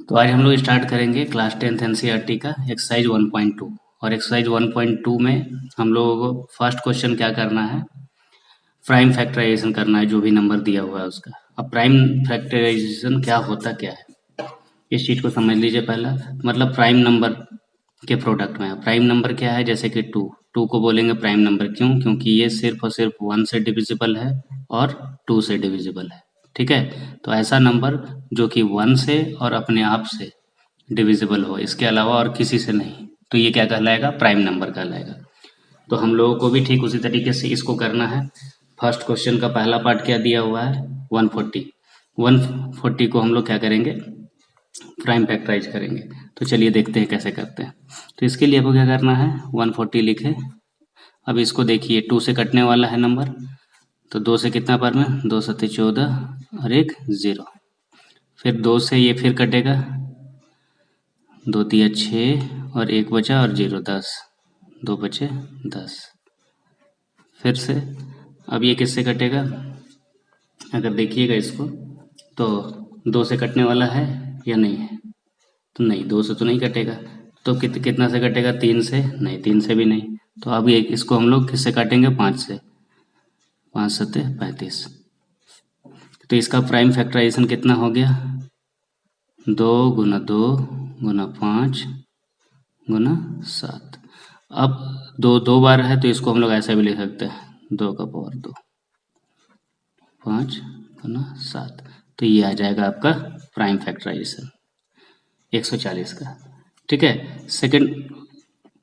तो आज हम लोग स्टार्ट करेंगे क्लास 10th एनसीईआरटी का एक्सरसाइज 1.2। और एक्सरसाइज 1.2 में हम लोगों को फर्स्ट क्वेश्चन क्या करना है, प्राइम फैक्टराइजेशन करना है जो भी नंबर दिया हुआ है उसका। अब प्राइम फैक्टराइजेशन क्या है इस चीज़ को समझ लीजिए। पहला मतलब प्राइम नंबर के प्रोडक्ट में प्राइम नंबर क्या है, जैसे कि टू को बोलेंगे प्राइम नंबर। क्यों? क्योंकि ये सिर्फ और सिर्फ 1 से डिविजिबल है और 2 से डिविजिबल है। ठीक है, तो ऐसा नंबर जो कि 1 से और अपने आप से डिविजिबल हो, इसके अलावा और किसी से नहीं, तो ये क्या कहलाएगा? प्राइम नंबर कहलाएगा। तो हम लोगों को भी ठीक उसी तरीके से इसको करना है। फर्स्ट क्वेश्चन का पहला पार्ट क्या दिया हुआ है? 140। 140 को हम लोग क्या करेंगे? प्राइम फैक्टराइज करेंगे। तो चलिए देखते हैं कैसे करते हैं। तो इसके लिए आपको क्या करना है, 140 लिखे। अब इसको देखिए, 2 से कटने वाला है नंबर, तो 2 से कितना बार में? 2 सत्ते 14 और एक 0। फिर 2 से ये फिर कटेगा, 2 तिया 6 और एक बचा और 0 10, 2 बचे 10। फिर से अब ये किससे कटेगा? अगर देखिएगा इसको तो 2 से कटने वाला है या नहीं है? तो नहीं, 2 से तो नहीं कटेगा। तो कितना से कटेगा? 3 से? नहीं, 3 से भी नहीं। तो अब ये इसको हम लोग किससे काटेंगे? 5 से। 5 सत्ते 35। तो इसका प्राइम फैक्टराइजेशन कितना हो गया? 2 गुना 2 गुना 5 गुना 7। अब दो बार है तो इसको हम लोग ऐसा भी लिख सकते हैं, 2 का पावर 2, 5 गुना 7। तो ये आ जाएगा आपका प्राइम फैक्टराइजेशन 140 का। ठीक है, सेकंड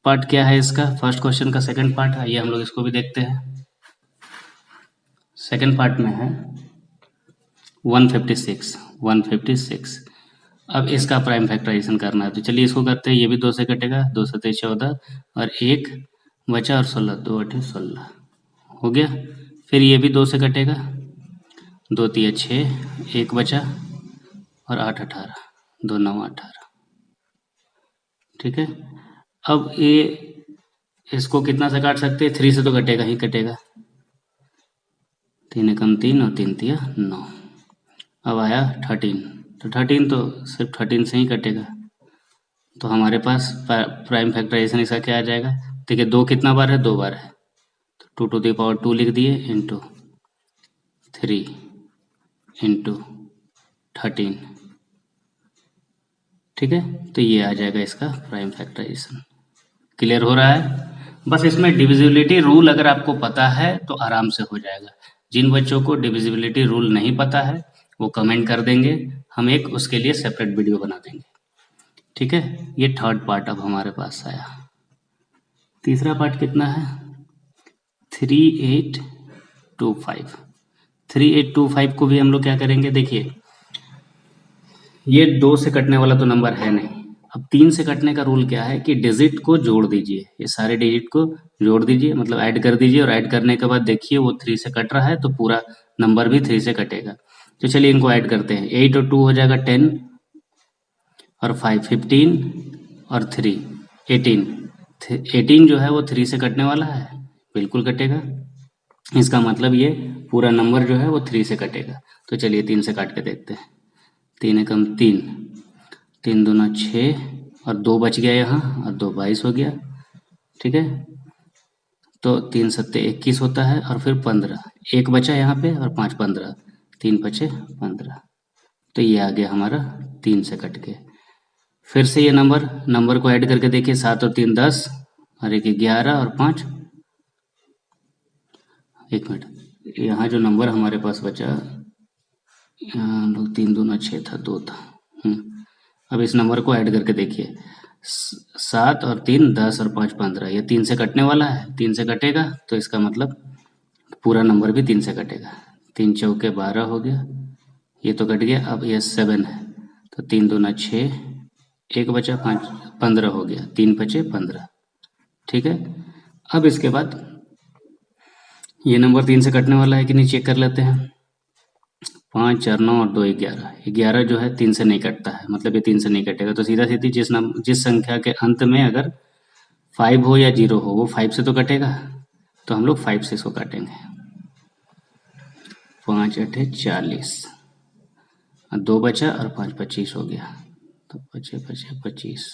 पार्ट क्या है इसका? फर्स्ट क्वेश्चन का सेकंड पार्ट है, ये हम लोग इसको भी देखते हैं। सेकंड पार्ट में है 156। अब इसका प्राइम फैक्टराइजेशन करना है, तो चलिए इसको करते हैं। ये भी 2 से कटेगा, 2 सत्ते 14 और एक बचा और 16, 2 अठे 16 हो गया। फिर ये भी 2 से कटेगा, 2 तिया 6, एक बचा और 8 18, 2 9 18। ठीक है, अब ये इसको कितना से काट सकते हैं? 3 से तो कटेगा ही कटेगा, 3 एकम 3 और 3 तिया 9। अब आया 13, तो 13 तो सिर्फ 13 से ही कटेगा। तो हमारे पास प्राइम फैक्टराइजेशन इसका क्या आ जाएगा? देखिए 2 कितना बार है? 2 बार है, तो 2 टू द पावर 2 लिख दिए इंटू 3 इंटू 13। ठीक है, तो ये आ जाएगा इसका प्राइम फैक्टराइजेशन। क्लियर हो रहा है? बस इसमें डिविजिबिलिटी रूल अगर आपको पता है तो आराम से हो जाएगा। जिन बच्चों को डिविजिबिलिटी रूल नहीं पता है वो कमेंट कर देंगे, हम एक उसके लिए सेपरेट वीडियो बना देंगे। ठीक है, ये थर्ड पार्ट अब हमारे पास आया। तीसरा पार्ट कितना है? 3825। 3825 को भी हम लोग क्या करेंगे? देखिए ये 2 से कटने वाला तो नंबर है नहीं। अब 3 से कटने का रूल क्या है कि डिजिट को जोड़ दीजिए, ये सारे डिजिट को जोड़ दीजिए, मतलब ऐड कर दीजिए। और ऐड करने के बाद देखिए वो 3 से कट रहा है तो पूरा नंबर भी 3 से कटेगा। तो चलिए इनको ऐड करते हैं। 8 और 2 हो जाएगा 10 और 5 15 और 3 18। 18 जो है वो 3 से कटने वाला है, बिल्कुल कटेगा। इसका मतलब ये पूरा नंबर जो है वो 3 से कटेगा। तो चलिए 3 से काट के देखते हैं। 3 एकम 3, 3 दूना 6 और 2 बच गया यहाँ और 2 22 हो गया। ठीक है, तो 3 सत्ते 21 होता है और फिर 15, एक बचा यहाँ पे और 5 15, 3 बचे 15। तो ये आ गया हमारा 3 से कट के। फिर से ये नंबर को ऐड करके देखिए, 7 और 3 10 और एक 11 और 5, एक मिनट, यहाँ जो नंबर हमारे पास बचा, यहाँ लोग 3 दूना 6 था, 2 था। अब इस नंबर को ऐड करके देखिए, 7 और 3 10 और 5 15, ये 3 से कटने वाला है, 3 से कटेगा तो इसका मतलब पूरा नंबर भी 3 से कटेगा। 3 चौके 12 हो गया, ये तो कट गया। अब ये 7 है, तो 3 दूना 6, एक बचा 5 15 हो गया, 3 बचे 15। ठीक है, अब इसके बाद ये नंबर 3 से कटने वाला है कि नहीं चेक कर लेते हैं। 5 4 9 और 2 11, 11 जो है 3 से नहीं कटता है, मतलब ये 3 से नहीं कटेगा। तो सीधा सीधी जिस संख्या के अंत में अगर 5 हो या 0 हो वो 5 से तो कटेगा, तो हम लोग 5 से इसको काटेंगे। 5 8 40 और 2 बचा और 5 25 हो गया। तो बचे 25।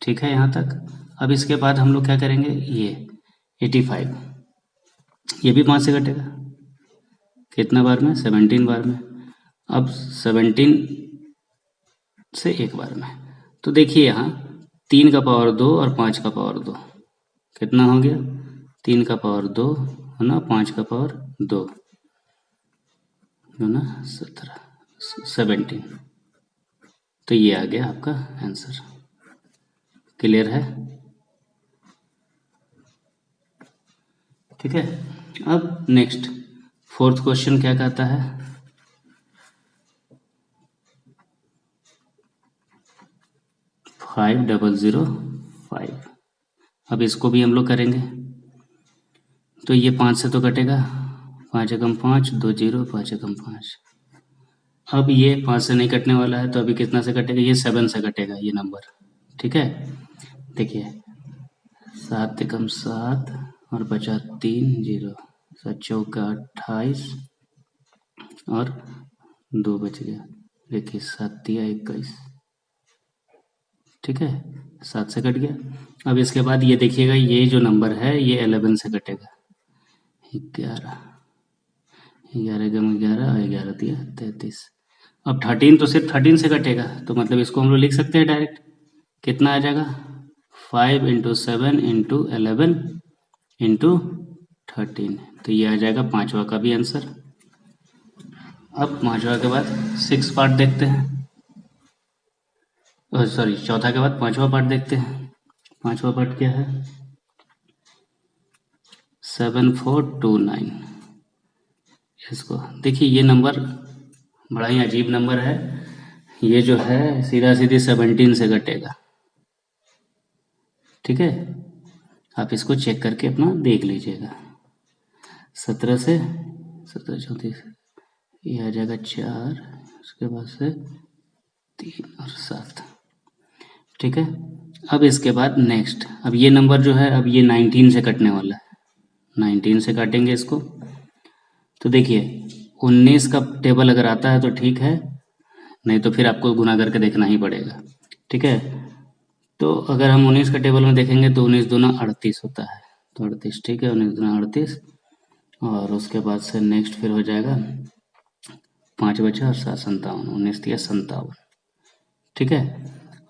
ठीक है यहाँ तक। अब इसके बाद हम लोग क्या करेंगे, ये 85 ये भी 5 से कटेगा, कितना बार में, 17 बार में। अब 17 से एक बार में, तो देखिए यहाँ 3 का पावर 2 और 5 का पावर 2 कितना हो गया, 3 का पावर 2 है ना, 5 का पावर 2 है ना, 17। तो ये आ गया आपका आंसर। क्लियर है? ठीक है। अब नेक्स्ट फोर्थ क्वेश्चन क्या कहता है, 5005। अब इसको भी हम लोग करेंगे, तो ये 5 से तो कटेगा, 5 एकम 5, 2 0, 5 एकम 5। अब ये 5 से नहीं कटने वाला है, तो अभी कितना से कटेगा, ये 7 से कटेगा ये नंबर। ठीक है, देखिए 7 एकम 7 और बचा 3 0, 7 चौका 28 और 2 बच गया, देखिए 7 दिया 21। ठीक है, 7 से कट गया। अब इसके बाद ये देखिएगा, ये जो नंबर है ये 11 से कटेगा, 11, 11 कम 11 और 11 दिया 33। अब 13 तो सिर्फ 13 से कटेगा, तो मतलब इसको हम लोग लिख सकते हैं डायरेक्ट, कितना आ जाएगा, 5 इंटू 7 इंटू 11 इंटू 13, तो ये आ जाएगा पांचवा का भी आंसर। अब पांचवा के बाद 6 पार्ट देखते हैं, सॉरी चौथा के बाद पांचवा पार्ट देखते हैं। पांचवा पार्ट क्या है, 7429। इसको देखिए, ये नंबर बड़ा ही अजीब नंबर है, ये जो है सीधा सीधी 17 से कटेगा। ठीक है, आप इसको चेक करके अपना देख लीजिएगा। 17 से 17 34, ये आ जाएगा 4, उसके बाद से 3 और 7। ठीक है, अब इसके बाद नेक्स्ट, अब ये नंबर जो है, अब ये 19 से कटने वाला है, 19 से काटेंगे इसको। तो देखिए 19 का टेबल अगर आता है तो ठीक है, नहीं तो फिर आपको गुना करके देखना ही पड़ेगा। ठीक है, तो अगर हम 19 का टेबल में देखेंगे तो 19 दूना 38 होता है, तो 38। ठीक है, 19 दूना 38, और उसके बाद से नेक्स्ट फिर हो जाएगा 5 बचा और 7 57, 19 दिया 57। ठीक है,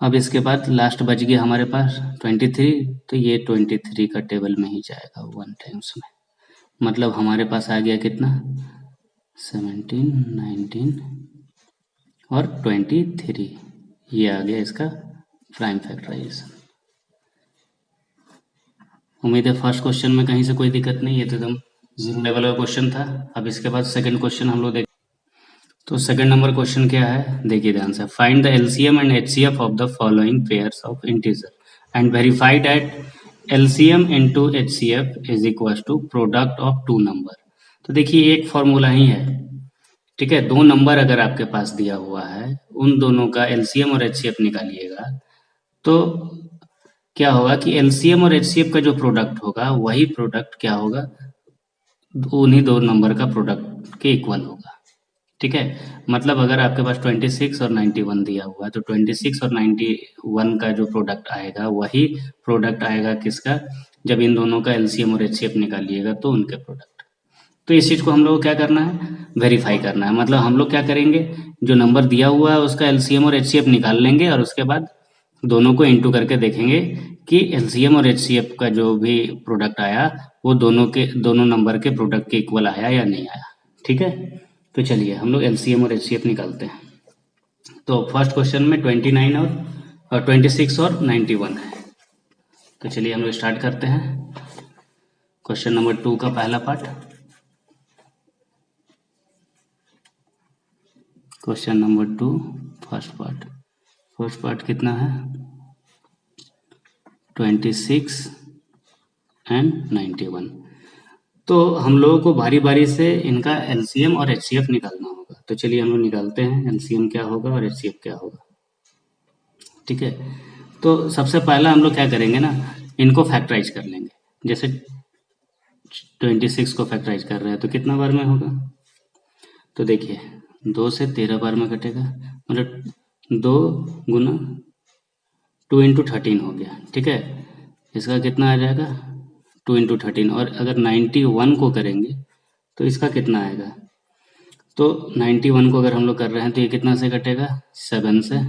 अब इसके बाद लास्ट बच गया हमारे पास 23, तो ये 23 का टेबल में ही जाएगा 1 टाइम्स में, मतलब हमारे पास आ गया कितना, 17 19 और 23, ये आ गया इसका प्राइम फैक्टराइजेशन। उम्मीद है फर्स्ट क्वेश्चन में कहीं से कोई दिक्कत नहीं, ये तो एकदम जीरो लेवल का क्वेश्चन था। अब इसके बाद सेकंड क्वेश्चन हम लोग देख, तो सेकंड नंबर क्वेश्चन क्या है, देखिए ध्यान से, find the LCM and HCF of the following pairs of integer and verify that LCM into HCF is equal to product of two number. तो देखिए एक फॉर्मूला ही है, ठीक है, दो नंबर अगर आपके पास दिया हुआ है, उन दोनों का एलसीएम और एचसीएफ निकालिएगा, तो क्या होगा कि एलसीएम और एचसीएफ का जो प्रोडक्ट होगा वही प्रोडक्ट क्या होगा, उन्हीं दो नंबर का प्रोडक्ट के इक्वल होगा। ठीक है, मतलब अगर आपके पास 26 और 91 दिया हुआ है, तो 26 और 91 का जो प्रोडक्ट आएगा वही प्रोडक्ट आएगा किसका, जब इन दोनों का एलसीएम और एचसीएफ निकालिएगा तो उनके प्रोडक्ट। तो इस चीज को हम लोग को क्या करना है, वेरीफाई करना है। मतलब हम लोग क्या करेंगे, जो नंबर दिया हुआ है उसका एलसीएम और एचसीएफ निकाल लेंगे और उसके बाद दोनों को इंटू करके देखेंगे कि एलसीएम और एचसीएफ का जो भी प्रोडक्ट आया वो दोनों नंबर के प्रोडक्ट के इक्वल आया या नहीं आया। ठीक है, तो चलिए हम लोग एलसीएम और एचसीएफ निकालते हैं। तो फर्स्ट क्वेश्चन में 29 और 26 और 91 है, तो चलिए हम लोग स्टार्ट करते हैं। क्वेश्चन नंबर 2 का पहला part, question number 2 first part कितना है, 26 एंड 91। तो हम लोगों को बारी बारी से इनका एलसीएम और एचसीएफ निकालना होगा, तो चलिए हम लोग निकालते हैं एलसीएम क्या होगा और एचसीएफ क्या होगा। ठीक है, तो सबसे पहला हम लोग क्या करेंगे ना, इनको फैक्टराइज कर लेंगे। जैसे 26 को फैक्टराइज कर रहे हैं तो कितना बार में होगा, तो देखिए 2 से 13 बार में कटेगा, मतलब 2 गुना 2 × 13 हो गया, ठीक है। इसका कितना आ जाएगा 2 × 13, और अगर 91 को करेंगे तो इसका कितना आएगा, तो 91 को अगर हम लोग कर रहे हैं तो ये कितना से कटेगा 7 से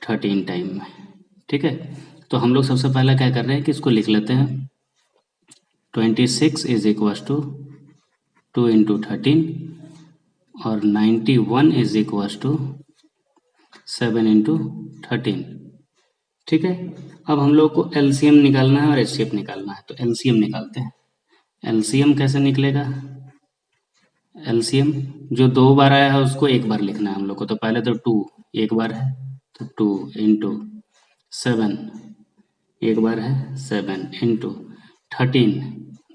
13 टाइम में, ठीक है। तो हम लोग सबसे पहला क्या कर रहे हैं कि इसको लिख लेते हैं 26 इज इक्वल टू 2 × 13 और 91 इज इक्वल टू 7 × 13, ठीक है। अब हम लोग को एलसीएम निकालना है और एचसीएफ निकालना है, तो एलसीएम निकालते हैं। एलसीएम कैसे निकलेगा, एलसीएम जो 2 बार आया है उसको 1 बार लिखना है हम लोग को, तो पहले तो 2 1 बार है तो 2 × 7 1 बार है 7 × 13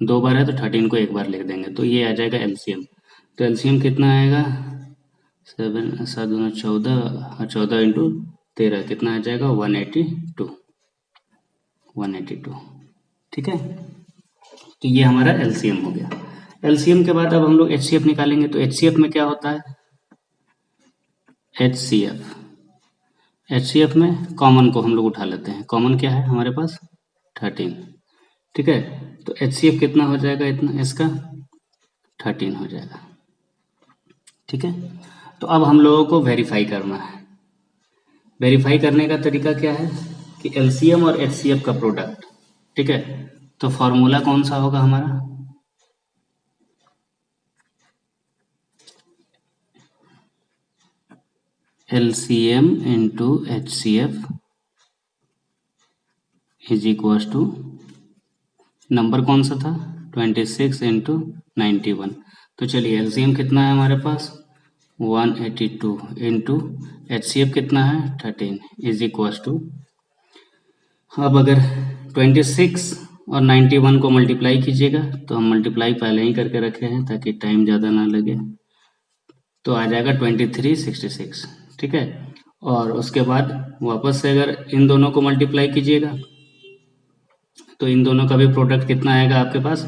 2 बार है तो 13 को 1 बार लिख देंगे, तो ये आ जाएगा एलसीएम। तो एलसीएम कितना आएगा 7 7 दूना 14 और 14 × 13 कितना आ जाएगा 182, ठीक है। तो ये हमारा एलसीएम हो गया। एलसीएम के बाद अब हम लोग एचसीएफ निकालेंगे, तो एचसीएफ में क्या होता है, एचसीएफ में कॉमन को हम लोग उठा लेते हैं। कॉमन क्या है हमारे पास 13, ठीक है। तो एचसीएफ कितना हो जाएगा, इतना इसका 13 हो जाएगा, ठीक है। तो अब हम लोगों को वेरीफाई करना है। वेरीफाई करने का तरीका क्या है कि एलसीएम और एचसीएफ का प्रोडक्ट, ठीक है। तो फॉर्मूला कौन सा होगा हमारा, LCM into HCF is equal to, number कौन सा था 26 × 91, तो चलिए LCM कितना है हमारे पास 182 इंटू HCF कितना है 13 इज इक्वल टू, अब अगर 26 और 91 को मल्टीप्लाई कीजिएगा तो हम मल्टीप्लाई पहले ही करके रखे हैं ताकि टाइम ज़्यादा ना लगे, तो आ जाएगा 2366, ठीक है। और उसके बाद वापस से अगर इन दोनों को मल्टीप्लाई कीजिएगा तो इन दोनों का भी प्रोडक्ट कितना आएगा आपके पास,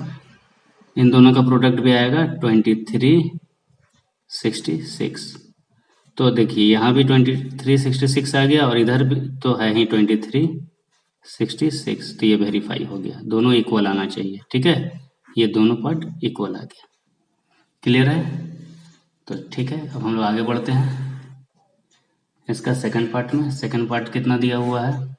इन दोनों का प्रोडक्ट भी आएगा 2366। तो देखिए यहाँ भी 2366 आ गया और इधर भी तो है ही 2366, तो ये वेरीफाई हो गया, दोनों इक्वल आना चाहिए, ठीक है। ये दोनों पार्ट इक्वल आ गया, क्लियर है। तो ठीक है, अब हम लोग आगे बढ़ते हैं इसका सेकंड पार्ट में। सेकंड पार्ट कितना दिया हुआ है,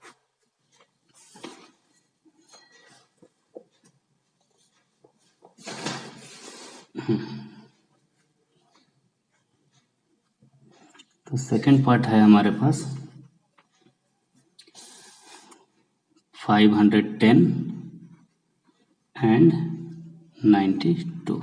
तो सेकंड पार्ट है हमारे पास 510 एंड 92,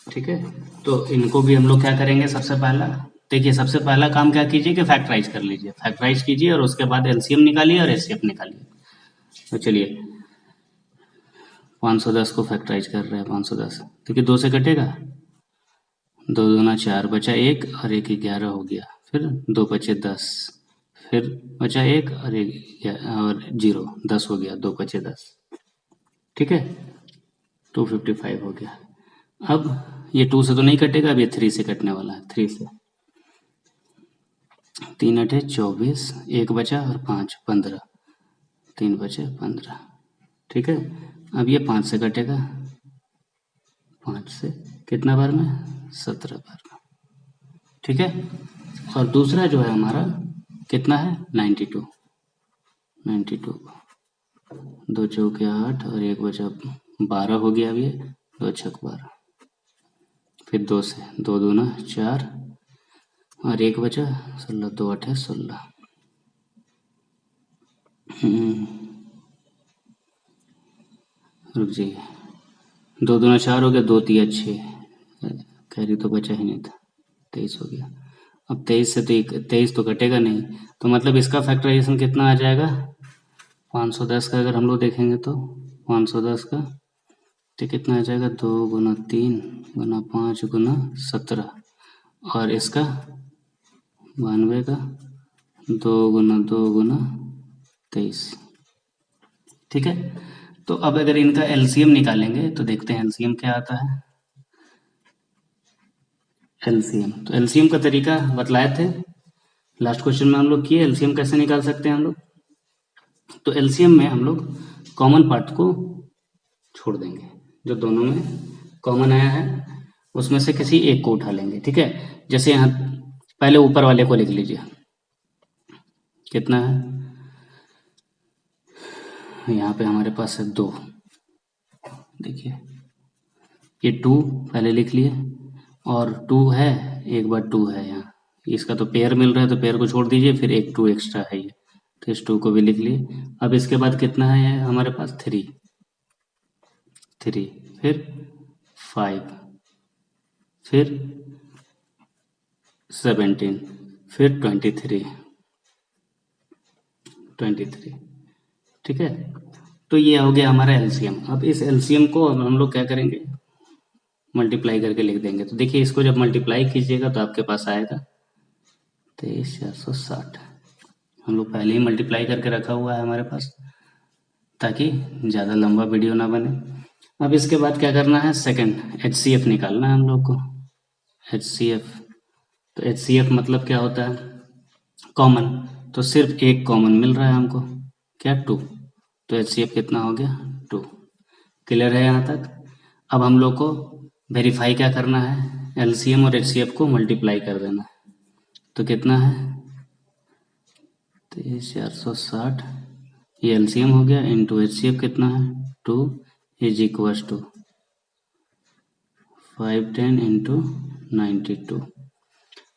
ठीक है। तो इनको भी हम लोग क्या करेंगे, सबसे पहला देखिए, सबसे पहला काम क्या कीजिए कि फैक्टराइज कर लीजिए, फैक्टराइज कीजिए और उसके बाद एलसीएम निकालिए और एचसीएफ निकालिए। तो चलिए 510 को फैक्टराइज कर रहे हैं, 510 देखिए 2 से कटेगा, 2 दूना 4 बचा 1 और 1 11 हो गया, फिर 2 बचे 10, फिर बचा 1 और 1 और 0 10 हो गया, 2 बचे 10, ठीक है। 255 हो गया। अब ये 2 से तो नहीं कटेगा, अब ये 3 से कटने वाला है, 3 से 3 8 24, 1 बचा और 5 15, 3 बचे 15, ठीक है। अब ये 5 से कटेगा, 5 से कितना बार में 17 बार में, ठीक है। और दूसरा जो है हमारा कितना है 92, 2 चौके 8 और 1 बचा 12 हो गया, अब ये 2 छक 12, फिर 2 से 2 दूना 4 और 1 बचा 16, 2 8 16, रुक जाइए, 2 दूना 4 हो गया, 2 तिया 6, कैरी तो बचा ही नहीं था, 23 हो गया। अब 23 से तो 23 तो कटेगा नहीं, तो मतलब इसका फैक्टराइजेशन कितना आ जाएगा 510 का अगर हम लोग देखेंगे तो 510 का तो कितना आ जाएगा 2 गुना 3 गुना 5 गुना 17, और इसका 92 का 2 गुना 2 गुना 23, ठीक है। तो अब अगर इनका एलसीएम निकालेंगे तो देखते हैं एलसीएम क्या आता है, एलसीएम। तो एलसीएम का तरीका बतलाए थे लास्ट क्वेश्चन में हम लोग किए, एलसीएम कैसे निकाल सकते हैं हम लोग। तो एलसीएम में हम लोग कॉमन पार्ट को छोड़ देंगे, जो दोनों में कॉमन आया है उसमें से किसी एक को उठा लेंगे, ठीक है। जैसे यहाँ पहले ऊपर वाले को लिख लीजिए, कितना है यहाँ पे हमारे पास है 2, देखिए ये 2 पहले लिख लिए, और 2 है, एक बार 2 है यहाँ, इसका तो पेयर मिल रहा है तो पेयर को छोड़ दीजिए, फिर एक 2 एक्स्ट्रा है ये, तो इस 2 को भी लिख लिए। अब इसके बाद कितना है हमारे पास 3, फिर 5, फिर 17, फिर 23, ठीक है। तो ये हो गया हमारा एलसीएम। अब इस एलसीएम को हम लोग क्या करेंगे, मल्टीप्लाई करके लिख देंगे। तो देखिए इसको जब मल्टीप्लाई कीजिएगा तो आपके पास आएगा 23,460। हम लोग पहले ही मल्टीप्लाई करके रखा हुआ है हमारे पास, ताकि ज़्यादा लंबा वीडियो ना बने। अब इसके बाद क्या करना है, सेकंड HCF निकालना है हम लोग को। HCF, तो HCF मतलब क्या होता है, कॉमन। तो सिर्फ एक कॉमन मिल रहा है हमको, क्या 2, तो HCF कितना हो गया 2। क्लियर है यहाँ तक। अब हम लोग को वेरीफाई क्या करना है, LCM और HCF को मल्टीप्लाई कर देना है। तो कितना है 23,460, ये LCM हो गया, इंटू HCF कितना है 2 इज इक्वल टू 510 इंटू 92।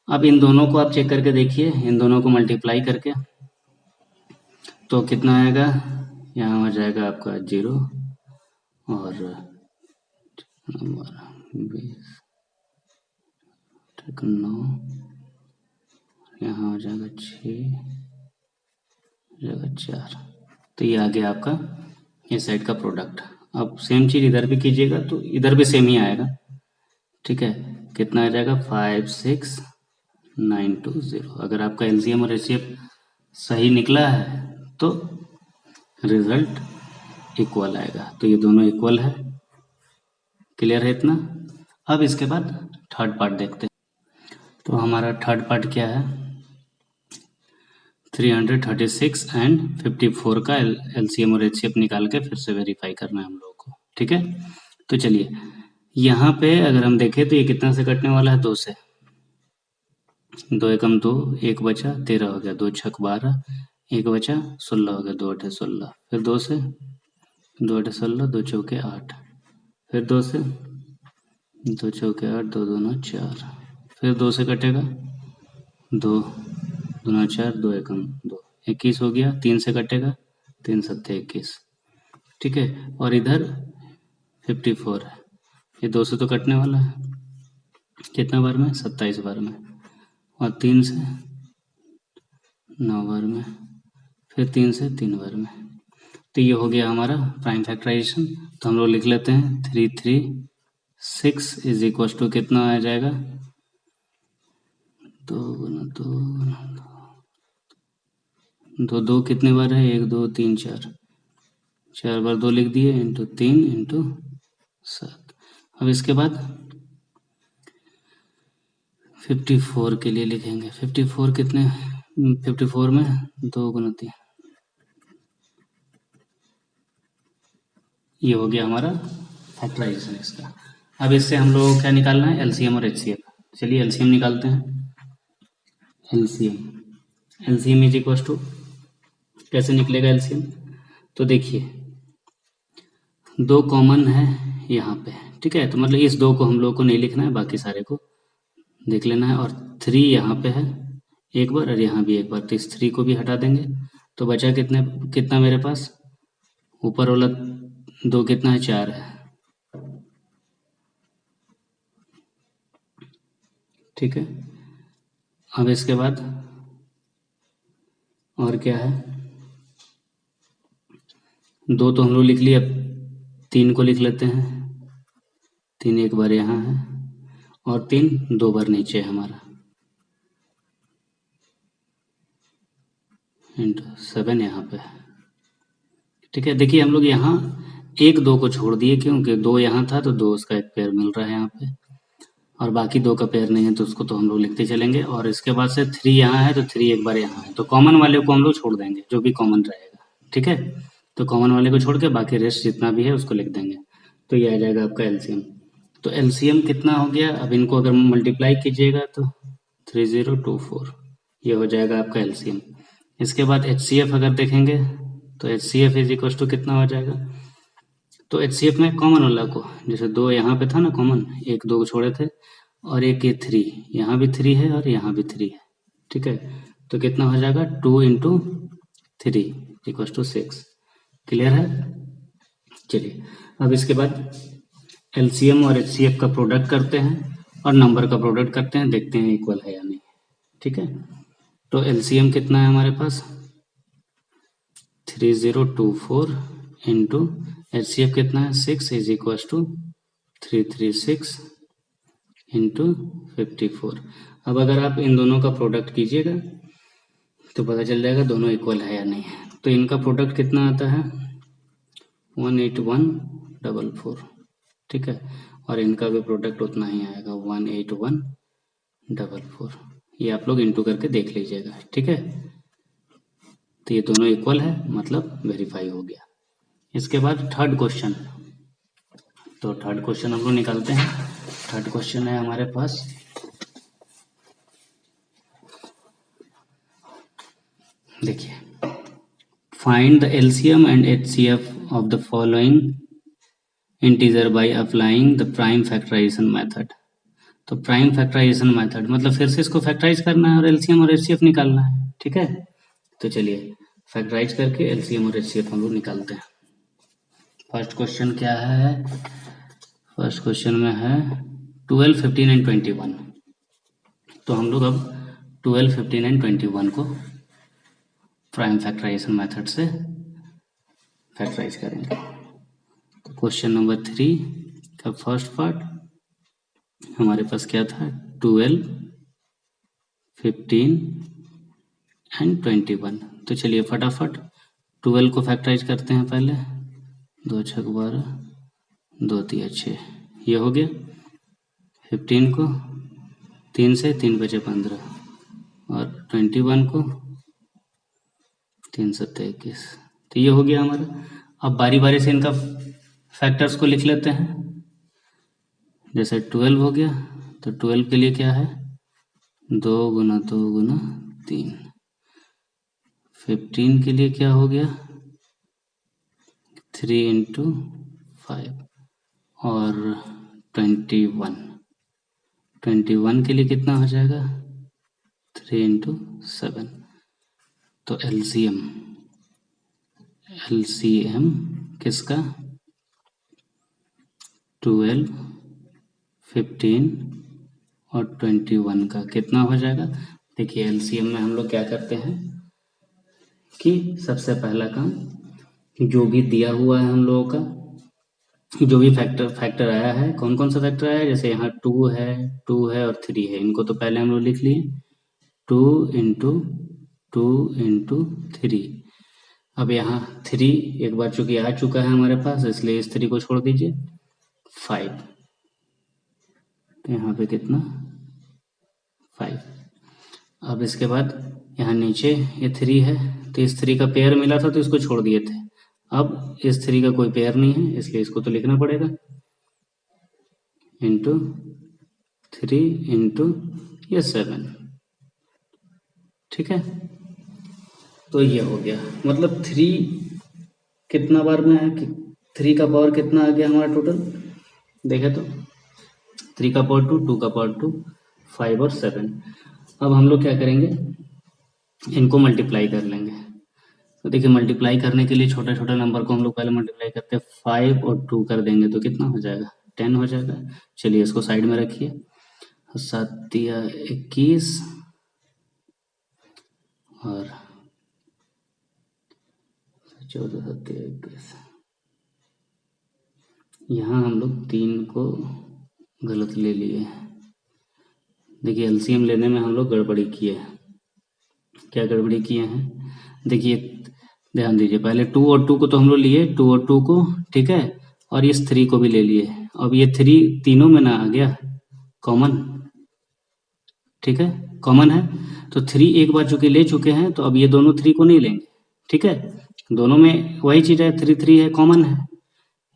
अब इन दोनों को आप चेक करके देखिए, इन दोनों को मल्टीप्लाई करके तो कितना आएगा, यहाँ हो जाएगा आपका 0 और नंबर 20 9, यहाँ हो जाएगा 6, हो जाएगा 4। तो ये आ गया आपका ये साइड का प्रोडक्ट। अब सेम चीज़ इधर भी कीजिएगा तो इधर भी सेम ही आएगा, ठीक है। कितना आ जाएगा 56920। अगर आपका एलसीएम और एचसीएफ सही निकला है तो रिजल्ट इक्वल आएगा। तो ये दोनों इक्वल है, क्लियर है इतना। अब इसके बाद थर्ड पार्ट देखते हैं। तो हमारा थर्ड पार्ट क्या है, 336 एंड 54 का एलसीएम और एचसीएफ निकाल के फिर से वेरीफाई करना है हम लोगों को, ठीक है। तो चलिए यहाँ पे अगर हम देखें तो ये कितना से कटने वाला है, 2 से। 2 एकम 2, 1 बचा 13 हो गया, 2 छक 12, 1 बचा 16 हो गया, 2 अठे 16, फिर 2 से 2 अठे 16, 2 चौके 8, फिर 2 से 2 चौके 8, 2 दूना 4, फिर 2 से कटेगा 2 दूना 4, 2 एकम 2, 21 हो गया। 3 से कटेगा 3 सत्ते 21, ठीक है। और इधर 54 है, ये 2 से तो कटने वाला है, कितना बार में 27 बार में, और 3 से 9 बार में, फिर 3 से 3 बार में। तो ये हो गया हमारा प्राइम फैक्टराइजेशन। तो हम लोग लिख लेते हैं 336 इज इक्वल टू कितना आ जाएगा, 2 गुना 2 2 कितने बार है, 1 2 3 4, 4 बार 2 लिख दिए, इंटू 3 इंटू 7। अब इसके बाद 54 के लिए लिखेंगे, 54 कितने, 54 में 2 गुना 3, ये हो गया हमारा फैक्टराइजेशन इसका। अब इससे हम लोग क्या निकालना है, एलसीएम और एचसीएफ। चलिए एलसीएम निकालते हैं। एलसीएम इज इक्वल टू, कैसे निकलेगा एलसीएम, तो देखिए 2 कॉमन है यहाँ पे, ठीक है। तो मतलब इस 2 को हम लोग को नहीं लिखना है, बाकी सारे को देख लेना है। और 3 यहाँ पे है एक बार, और यहाँ भी एक बार, तो इस 3 को भी हटा देंगे। तो बचा कितना मेरे पास, ऊपर वाला 2 कितना है, 4 है, ठीक है। अब इसके बाद और क्या है, 2 तो हम लोग लिख लिए, अब 3 को लिख लेते हैं। 3 एक बार यहाँ है, और 3 2 बार नीचे है हमारा, इंटू 7 यहाँ पे, ठीक है। देखिए हम लोग यहाँ 1 2 को छोड़ दिए, क्योंकि 2 यहाँ था तो 2 उसका एक पेयर मिल रहा है यहाँ पे। और बाकी 2 का पेयर नहीं है तो उसको तो हम लोग लिखते चलेंगे। और इसके बाद से 3 यहाँ है तो 3 एक बार यहाँ है, तो कॉमन वाले को हम लोग छोड़ देंगे, जो भी कॉमन रहेगा, ठीक है। तो कॉमन वाले को छोड़ के बाकी रेस्ट जितना भी है उसको लिख देंगे, तो ये आ जाएगा आपका एलसीएम। तो एलसीएम कितना हो गया, अब इनको अगर मल्टीप्लाई कीजिएगा तो 3024, ये हो जाएगा आपका एलसीएम। इसके बाद एचसीएफ अगर देखेंगे तो एचसीएफ इज इक्वल टू कितना हो जाएगा, तो एचसीएफ में कॉमन वाला को, जैसे 2 यहाँ पे था ना कॉमन, 1 2 छोड़े थे, और एक ये 3 यहाँ भी 3 है और यहाँ भी 3 है, ठीक है। तो कितना हो जाएगा 2 इंटू 3 इक्वल टू 6। क्लियर है। चलिए अब इसके बाद एलसीएम और एचसीएफ का प्रोडक्ट करते हैं और नंबर का प्रोडक्ट करते हैं, देखते हैं इक्वल है या नहीं, ठीक है। तो एलसीएम कितना है हमारे पास 3024 इंटू एचसीएफ कितना है 6 इज इक्वल टू 336 इंटू 54। अब अगर आप इन दोनों का प्रोडक्ट कीजिएगा तो पता चल जाएगा दोनों इक्वल है या नहीं है। तो इनका प्रोडक्ट कितना आता है 18144, ठीक है, और इनका भी प्रोडक्ट उतना ही आएगा 18144। ये आप लोग इंटू करके देख लीजिएगा, ठीक है। तो ये दोनों इक्वल है, मतलब वेरीफाई हो गया। इसके बाद थर्ड क्वेश्चन, तो थर्ड क्वेश्चन हम लोग निकालते हैं। थर्ड क्वेश्चन है हमारे पास, देखिए, find the LCM and HCF of the following integer by applying the prime factorisation method. तो प्राइम फैक्टराइजेशन मेथड मतलब फिर से इसको फैक्टराइज करना है और एलसीएम और एचसीएफ निकालना है, ठीक है। तो चलिए फैक्टराइज करके एलसीएम और एचसीएफ हम लोग निकालते हैं। फर्स्ट क्वेश्चन क्या है, फर्स्ट क्वेश्चन में है 12, 15 एंड 21। तो हम लोग अब 12, 15 एंड 21 को प्राइम फैक्टराइजेशन मेथड से फैक्टराइज करेंगे। तो क्वेश्चन नंबर 3 का फर्स्ट पार्ट हमारे पास क्या था 12, 15 एंड 21। तो चलिए फटाफट 12 को फैक्टराइज करते हैं पहले, 2 6 12, 2 3 6, ये हो गया। 15 को 3 से 3 बचे 15, और 21 को 3 7 21, तो ये हो गया हमारा। अब बारी बारी से इनका फैक्टर्स को लिख लेते हैं। जैसे 12 हो गया तो 12 के लिए क्या है 2 गुना 2 गुना 3। 15 के लिए क्या हो गया 3 इंटू 5, और 21 के लिए कितना हो जाएगा 3 इंटू 7। तो एलसीएम किसका 12, 15 और 21 का कितना हो जाएगा। देखिए एलसीएम में हम लोग क्या करते हैं कि सबसे पहला काम जो भी दिया हुआ है हम लोगों का, जो भी फैक्टर आया है, कौन कौन सा फैक्टर आया है, जैसे यहाँ 2 है और 3 है, इनको तो पहले हम लोग लिख लिए 2 इंटू 3। अब यहाँ 3 एक बार चूंकि आ चुका है हमारे पास, इसलिए इस 3 को छोड़ दीजिए 5। तो यहाँ पे कितना 5। अब इसके बाद यहाँ नीचे ये 3 है, तो इस 3 का पेयर मिला था तो इसको छोड़ दिए थे। अब इस 3 का कोई पेयर नहीं है, इसलिए इसको तो लिखना पड़ेगा इंटू 3 इंटू ये 7, ठीक है। तो ये हो गया, मतलब 3 कितना बार में है कि 3 का पावर कितना आ गया हमारा टोटल, देखे तो 3 का पावर 2, 2 का पावर 2, 5 और 7। अब हम लोग क्या करेंगे इनको मल्टीप्लाई कर लेंगे। तो देखिए मल्टीप्लाई करने के लिए छोटा छोटा नंबर को हम लोग पहले मल्टीप्लाई करते हैं, 5 और 2 कर देंगे तो कितना हो जाएगा 10 हो जाएगा। चलिए इसको साइड में रखिए, 7 या 21 और 14 7 21। यहाँ हम लोग 3 को गलत ले लिए। देखिए एलसीएम लेने में हम लोग गड़बड़ी किए हैं। क्या गड़बड़ी किए हैं, देखिए ध्यान दीजिए, पहले 2 और 2 को तो हम लोग लिए 2 और 2 को, ठीक है, और इस 3 को भी ले लिए। अब ये 3 तीनों में ना आ गया, कॉमन, ठीक है, कॉमन है। तो 3 एक बार चूंकि ले चुके हैं तो अब ये दोनों 3 को नहीं लेंगे, ठीक है, दोनों में वही चीज़ है, 3 3 है, कॉमन है।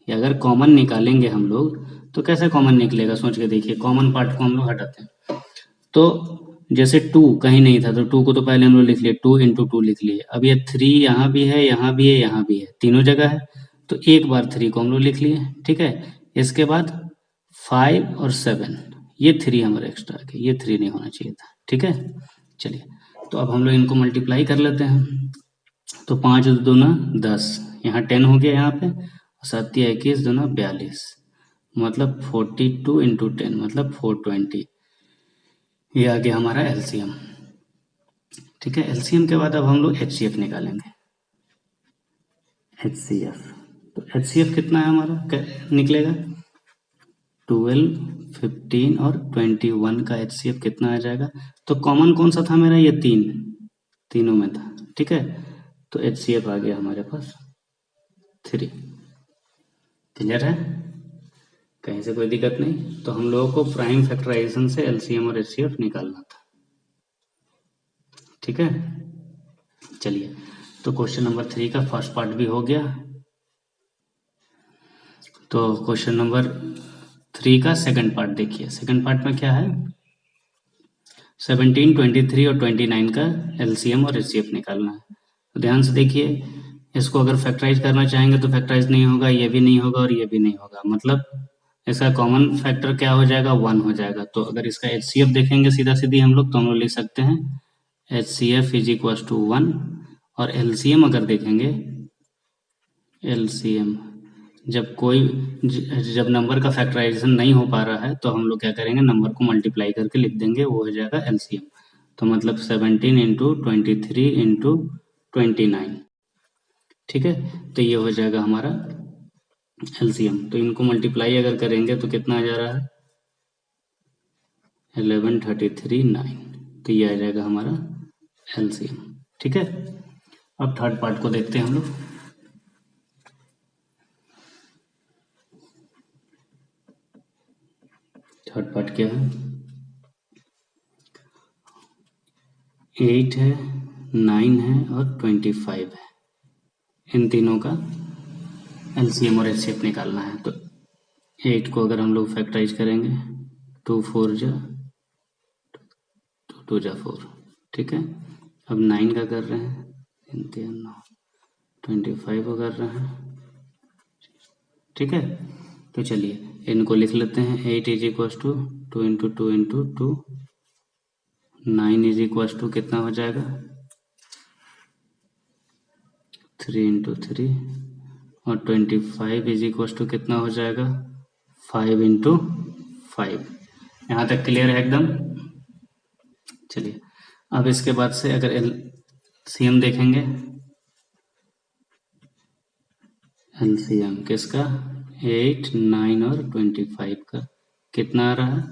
ये अगर कॉमन निकालेंगे हम लोग तो कैसे कॉमन निकलेगा, सोच के देखिए। कॉमन पार्ट को हम लोग हटाते हैं, तो जैसे 2 कहीं नहीं था तो 2 को तो पहले हम लोग लिख लिए, 2 इंटू 2 लिख लिए। अब ये 3 यहाँ भी है, यहाँ भी है, यहाँ भी है, तीनों जगह है, तो एक बार 3 को हम लोग लिख लिए, ठीक है। इसके बाद 5 और 7, ये 3 हमारा एक्स्ट्रा आ गया, ये 3 नहीं होना चाहिए था, ठीक है। चलिए, तो अब हम लोग इनको मल्टीप्लाई कर लेते हैं। तो 5 दूना 10, यहाँ 10 हो गया यहाँ पे, 7 21 दूना 42, मतलब 42 इंटू 10 मतलब 420। ये आ गया हमारा एलसीएम, ठीक है। एलसीएम के बाद अब हम लोग एचसीएफ निकालेंगे। एचसीएफ, तो एचसीएफ कितना है हमारा निकलेगा, 12 15 और 21 का एचसीएफ कितना आ जाएगा। तो कॉमन कौन सा था मेरा, ये 3, तीनों में था, ठीक है। तो एचसीएफ आ गया हमारे पास 3। क्लियर है, कहीं से कोई दिक्कत नहीं। तो हम लोगों को प्राइम फैक्टराइजेशन से एलसीएम और एचसीएफ निकालना था, ठीक है। चलिए, तो क्वेश्चन नंबर 3 का फर्स्ट पार्ट भी हो गया। तो क्वेश्चन नंबर 3 का सेकंड पार्ट देखिए। सेकंड पार्ट में क्या है, 17 23 और 29 का एलसीएम और एचसीएफ निकालना है। तो ध्यान से देखिए, इसको अगर फैक्टराइज करना चाहेंगे तो फैक्टराइज नहीं होगा, ये भी नहीं होगा और ये भी नहीं होगा, मतलब इसका कॉमन फैक्टर क्या हो जाएगा, 1 हो जाएगा। तो अगर इसका एचसीएफ देखेंगे सीधा सीधी हम लोग, तो हम लोग लिख सकते हैं HCF इज इक्वल टू 1, और एलसीएम अगर देखेंगे, एलसीएम जब नंबर का फैक्टराइजेशन नहीं हो पा रहा है तो हम लोग क्या करेंगे, नंबर को मल्टीप्लाई करके लिख देंगे, वो हो जाएगा एलसीएम। तो मतलब 17 इंटू 23 इंटू 29, ठीक है। तो ये हो जाएगा हमारा एलसीएम। तो इनको मल्टीप्लाई अगर करेंगे तो कितना आ जा रहा है, 1133 9। तो ये आ जाएगा हमारा एलसीएम, ठीक है। अब थर्ड पार्ट को देखते हैं हम लोग। थर्ड पार्ट क्या है, 8 है, 9 है और 25 है, इन तीनों का एलसीएम और एचसीएफ निकालना है। तो 8 को अगर हम लोग फैक्टराइज करेंगे, 2 4 जा 2 जा 4, ठीक है। अब 9 का कर रहे हैं, 3 9, 25 को कर रहे हैं, ठीक है। तो चलिए इनको लिख लेते हैं। 8 is equal to 2 into 2 into 2, 9 is equal to कितना हो जाएगा, 3 इंटू 3, और 25 इज इक्वल टू कितना हो जाएगा, 5 इंटू 5। यहाँ तक क्लियर है एकदम। चलिए, अब इसके बाद से अगर एलसीएम देखेंगे, एलसीएम किसका, 8 9 और 25 का कितना आ रहा है।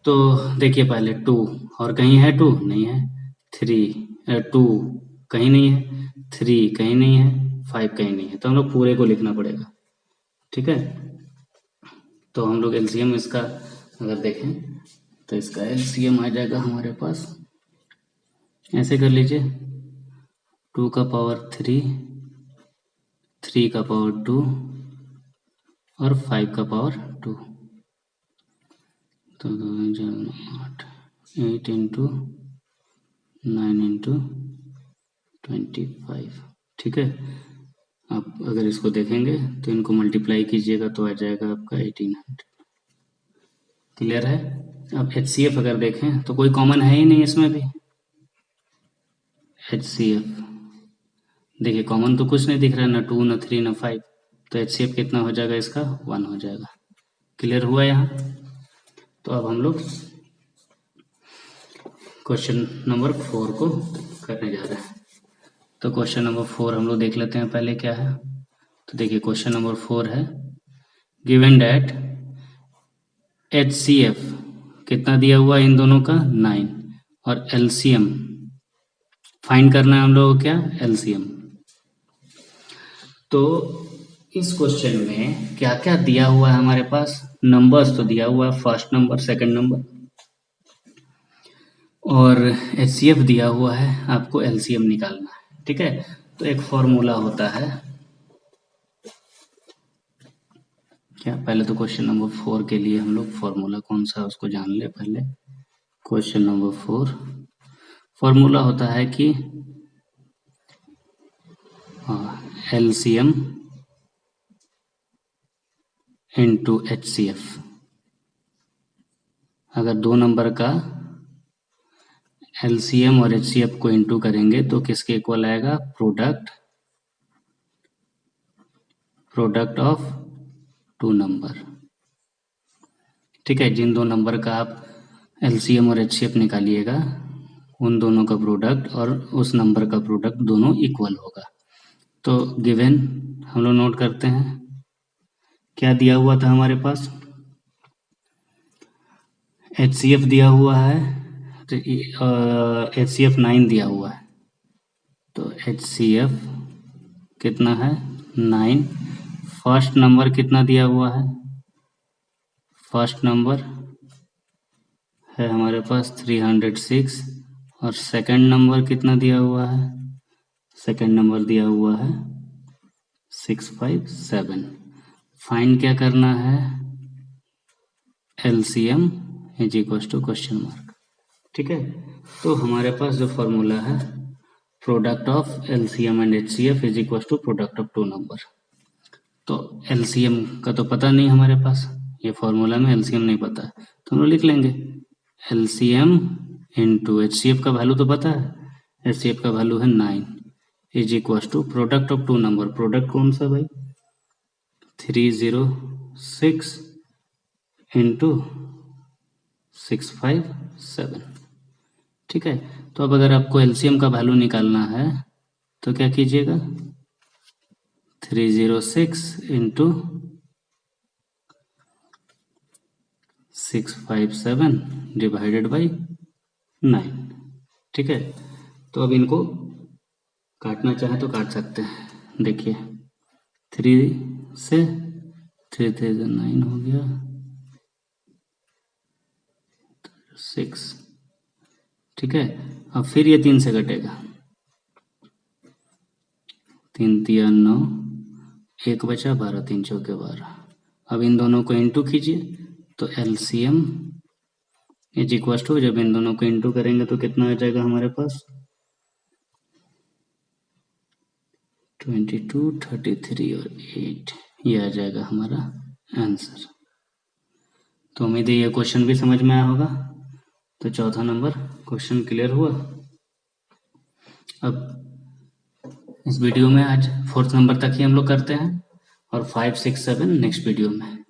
तो देखिए पहले 2, और कहीं है 2 नहीं है, 2 कहीं नहीं है, 3 कहीं नहीं है, 5 कहीं नहीं है, तो हम लोग पूरे को लिखना पड़ेगा, ठीक है। तो हम लोग एलसीएम इसका अगर देखें तो इसका एलसीएम आ जाएगा हमारे पास, ऐसे कर लीजिए, 2 का पावर 3, 3 का पावर 2 और 5 का पावर 2, तो 8 8 इंटू 9 इंटू 25, ठीक है। आप अगर इसको देखेंगे तो इनको मल्टीप्लाई कीजिएगा तो आ जाएगा आपका 1800। क्लियर है। अब एचसीएफ अगर देखें तो कोई कॉमन है ही नहीं इसमें भी। एचसीएफ देखिए, कॉमन तो कुछ नहीं दिख रहा, ना 2 ना 3 ना 5, तो एचसीएफ कितना हो जाएगा इसका, 1 हो जाएगा। क्लियर हुआ यहाँ। तो अब हम लोग क्वेश्चन नंबर 4 को करने जा रहे हैं। तो क्वेश्चन नंबर 4 हम लोग देख लेते हैं पहले क्या है। तो देखिए क्वेश्चन नंबर 4 है, गिवन डैट HCF कितना दिया हुआ है इन दोनों का, 9, और LCM फाइंड करना है हम लोगों को, क्या, LCM। तो इस क्वेश्चन में क्या क्या दिया हुआ है हमारे पास, नंबर्स तो दिया हुआ है, फर्स्ट नंबर, सेकंड नंबर, और एचसीएफ दिया हुआ है, आपको एलसीएम निकालना है। ठीक है, तो एक फॉर्मूला होता है क्या, पहले तो क्वेश्चन नंबर 4 के लिए हम लोग फॉर्मूला कौन सा है उसको जान ले पहले। क्वेश्चन नंबर 4 फॉर्मूला होता है कि एलसीएम इंटू एचसीएफ। अगर दो नंबर का एलसीएम और एचसीएफ को इंटू करेंगे तो किसके इक्वल आएगा, प्रोडक्ट ऑफ टू नंबर। ठीक है, जिन दो नंबर का आप एलसीएम और एचसीएफ निकालिएगा उन दोनों का प्रोडक्ट और उस नंबर का प्रोडक्ट दोनों इक्वल होगा। तो गिवन हम लोग नोट करते हैं, क्या दिया हुआ था हमारे पास, एचसीएफ दिया हुआ है, तो एचसीएफ 9 दिया हुआ है, तो एचसीएफ कितना है 9। फर्स्ट नंबर कितना दिया हुआ है, फर्स्ट नंबर है हमारे पास 306 और सेकंड नंबर कितना दिया हुआ है, सेकंड नंबर दिया हुआ है 657। फाइंड क्या करना है, LCM is equal to question mark. ठीक है, तो हमारे पास जो फॉर्मूला है product of LCM and HCF is equal to product of two number. तो एलसीएम का तो पता नहीं हमारे पास, ये फॉर्मूला में एलसीएम नहीं पता है, तो हम लोग लिख लेंगे एलसीएम इंटू एचसीएफ का वैल्यू तो पता है, एचसीएफ का वैल्यू है 9 is equal to product of two number. Product कौन सा भाई, 306 इंटू 657। ठीक है, तो अब अगर आपको एलसीएम का वैल्यू निकालना है तो क्या कीजिएगा, 306 इंटू 657 डिवाइडेड बाई 9। ठीक है, तो अब इनको काटना चाहे तो काट सकते हैं। देखिए 3 से 3 3 9 हो गया, 6। ठीक है, अब फिर ये 3 से कटेगा, 3 3 9, 1 बचा, 12 3 चौके 12। अब इन दोनों को इंटू कीजिए, तो एलसीएम इज इक्वल टू, जब इन दोनों को इंटू करेंगे तो कितना आ जाएगा हमारे पास, 22 33 और 8, ये आ जाएगा हमारा आंसर। तो उम्मीद है ये क्वेश्चन भी समझ में आया होगा। तो चौथा नंबर क्वेश्चन क्लियर हुआ। अब इस वीडियो में आज 4th नंबर तक ही हम लोग करते हैं और 5 6 7 नेक्स्ट वीडियो में।